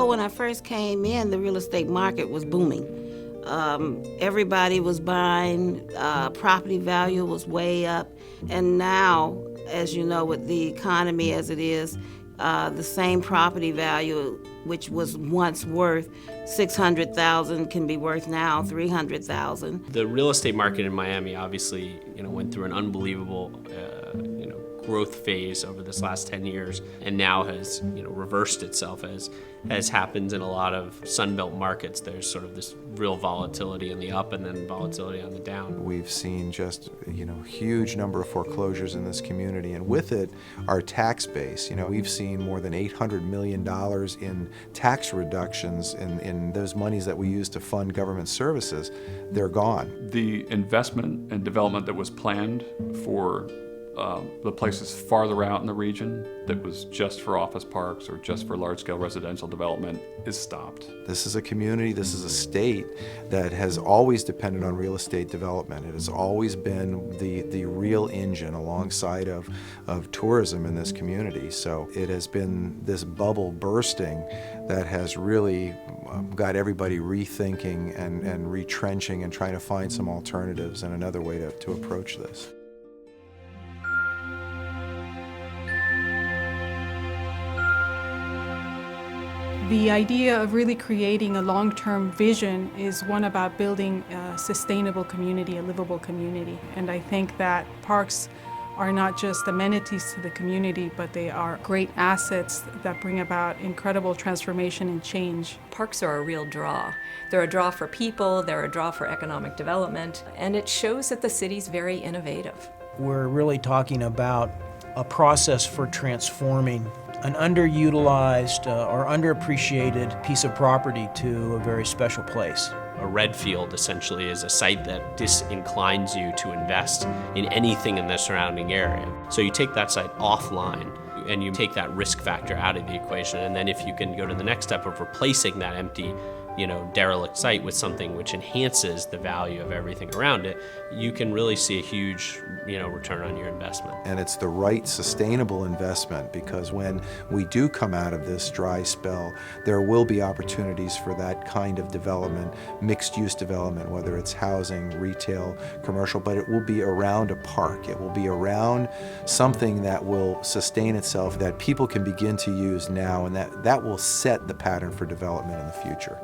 know, when I first came in, the real estate market was booming. Everybody was buying, property value was way up. And now, as you know, with the economy as it is, the same property value, which was once worth $600,000, can be worth now $300,000. The real estate market in Miami obviously, went through an unbelievable, growth phase over this last 10 years, and now has, reversed itself as happens in a lot of Sunbelt markets. There's sort of this real volatility in the up and then volatility on the down. We've seen just, huge number of foreclosures in this community, and with it, our tax base. We've seen more than $800 million in tax reductions in those monies that we use to fund government services. They're gone. The investment and development that was planned for the places farther out in the region that was just for office parks or just for large-scale residential development is stopped. This is a community, this is a state that has always depended on real estate development. It has always been the real engine alongside of tourism in this community. So it has been this bubble bursting that has really got everybody rethinking and retrenching and trying to find some alternatives and another way to approach this. The idea of really creating a long-term vision is one about building a sustainable community, a livable community. And I think that parks are not just amenities to the community, but they are great assets that bring about incredible transformation and change. Parks are a real draw. They're a draw for people, they're a draw for economic development, and it shows that the city's very innovative. We're really talking about a process for transforming an underutilized or underappreciated piece of property to a very special place. A red field essentially is a site that disinclines you to invest in anything in the surrounding area. So you take that site offline and you take that risk factor out of the equation, and then if you can go to the next step of replacing that empty derelict site with something which enhances the value of everything around it, you can really see a huge, return on your investment. And it's the right sustainable investment, because when we do come out of this dry spell, there will be opportunities for that kind of development, mixed-use development, whether it's housing, retail, commercial, but it will be around a park. It will be around something that will sustain itself, that people can begin to use now, and that will set the pattern for development in the future.